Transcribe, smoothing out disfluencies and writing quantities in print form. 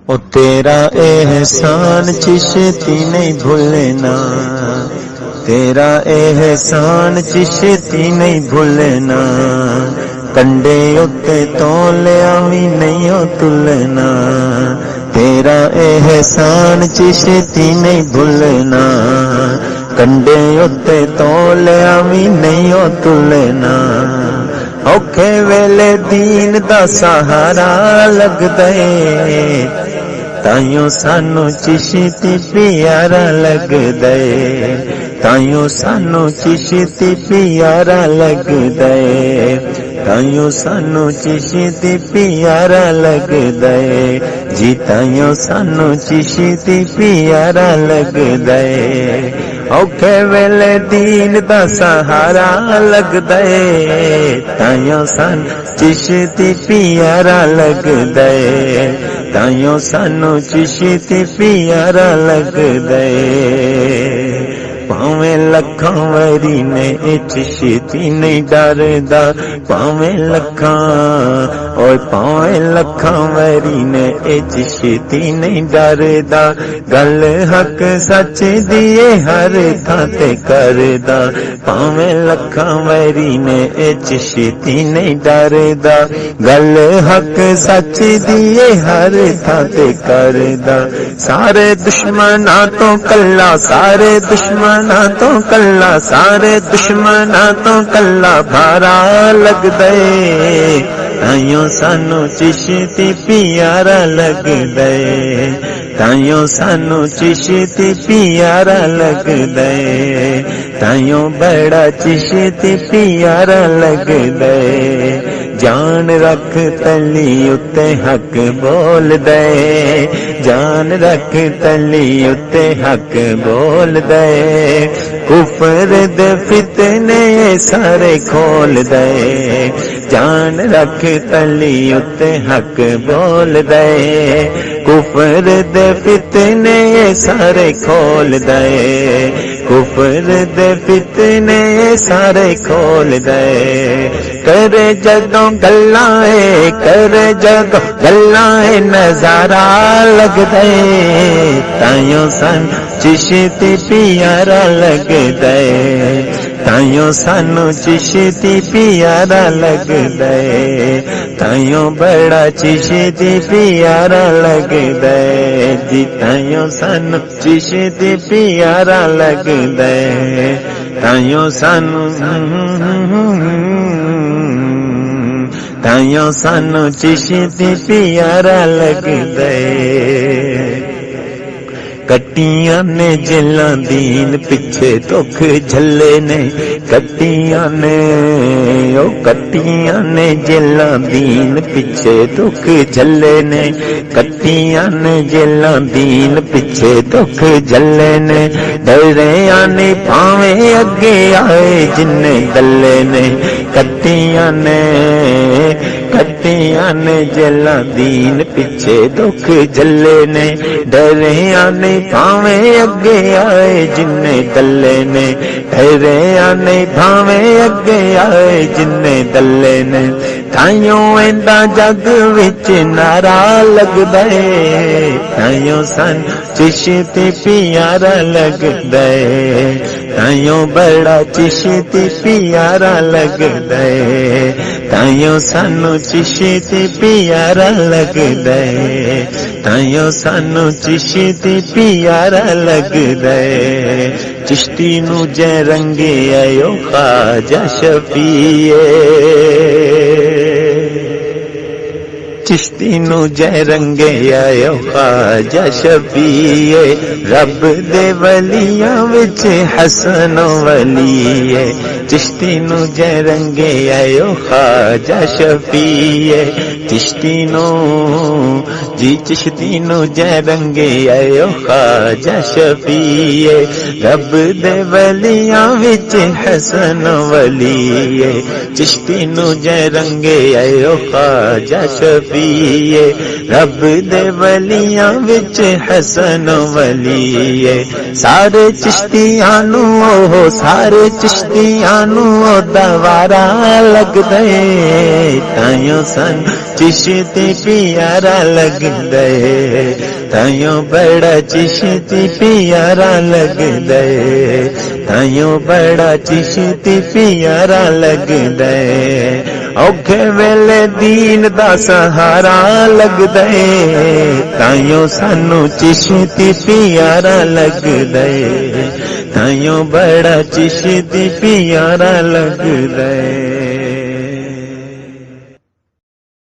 ओ तेरा एहसान चिश्ती नहीं भूलना, तेरा एहसान चिश्ती नहीं भूलना, कंडे उत्ते तौलिया भी नहीं हो तुलना, तेरा एहसान चिश्ती नहीं भूलना, कंडे उत्ते तौलिया भी नहीं हो तुलना, औखे वेले दीन दा सहारा लगदा ए, ताइयों सानू चिश्ती प्यारा लगदा ए, ताइयों सानू चिश्ती प्यारा लगदा ए, ताइयों सानू चिश्ती प्यारा लगदा ए, जी ताइयों सानू चिश्ती प्यारा लगदा ए, औखे वेले दीन दा सहारा लगदा ए, ताइयों सानू चिश्ती प्यारा लगदा ए, ताइयों सानू चिश्ती प्यारा लगदा ए, भावें लखां वरी ने ए चिश्ती नहीं डरदा, भावें लखां और भावें लखां वरी ने ए चिश्ती नहीं डरदा, गल हक सच दिए हर थां ते करदा, भावें लखां वरी ने ए चिश्ती नहीं डरदा, गल हक सच दिए हर थां ते करदा, सारे दुश्मनां तो कल्ला, सारे दुश्मनां तो कल्ला, सारे दुश्मनां तो कल्ला भारा लगदा ए, ताइयों सानू चिश्ती प्यारा लगदा ए, ताइयों सानू चिश्ती प्यारा लगदा ए, ताइयों बड़ा चिश्ती प्यारा लगदा ए, जान रख तली उत्ते हक बोल दे, जान रख तली उत्ते हक बोल दे, कुफर दे फितने सारे खोल दे, जान रख तली उत्ते हक बोल दे, कुफर दे फितने सारे खोल दे, कुफर दे फितने सारे खोल दे, करे जदों गल्लां ए, करे जदों गल्लां ए नजारा लगदा ए, ताइयों सानू चिश्ती प्यारा लगदा ए, ताइयों सानू चिश्ती प्यारा लगदा ए, ताइयों बड़ा चिश्ती प्यारा लगदा ए, जी ताइयों सानू चिश्ती प्यारा लगदा ए, ताइयों सानू ताइयों सानू चिश्ती प्यारा लगदा ए, कट्टियां ने जेलां दीन पिछे दुख झल्ले ने, कट्टियां ने ओ कट्टियां ने जेलां दीन पिछे दुख झल्ले ने, कट्टियां ने जेलां दीन पिछे दुख झल्ले ने, डरे आने भावें अगे आए जिन्ने दल्ले ने, कट्टियां ने जेलां दीन पिछे दुख झल्ले ने, डरे आने भावें अगे आए जिन्ने दल्ले ने, डरे आने भावें अगे आए जिन्ने दल्ले ने, ताइयों एंदा जग विच नारा लगदा ए, ताइयों सानू चिश्ती प्यारा लगदा ए, ताइयों बड़ा चिश्ती प्यारा लगदा ए, ताइयों सानू चिश्ती प्यारा लगदा ए, ताइयों सानू चिश्ती प्यारा लगदा ए, चिश्ती नू जै रंगे आयो ख्वाजा शफीए, चिश्ती नू जै रंगे आयो ख्वाजा शफीए, रब दे वलियां विच हसन वलीए, चिश्ती नू जै रंगे आयो ख्वाजा शफीए, चिश्ती नू जी चिश्ती नू जै रंगे आयो ख्वाजा शफीए, रब दे वलियां विच हसन वलीए, चिश्ती नू जै रंगे आयो ख्वाजा शफीए, शफीए रब दे वलियां विच हसन वलीए सारे चिश्तियां नू सारे चिश्तियां नू दवारा लगदे ताइयों सन चिश्ती प्यारा लगदे ताइयों बड़ा चिश्ती प्यारा लगदे ताइयों बड़ा चिश्ती प्यारा लगदे औखे वेले दीन दा सहारा लगदे ताइयों सानू चिश्ती प्यारा लगदे ताइयों बड़ा चिश्ती प्यारा लगदे।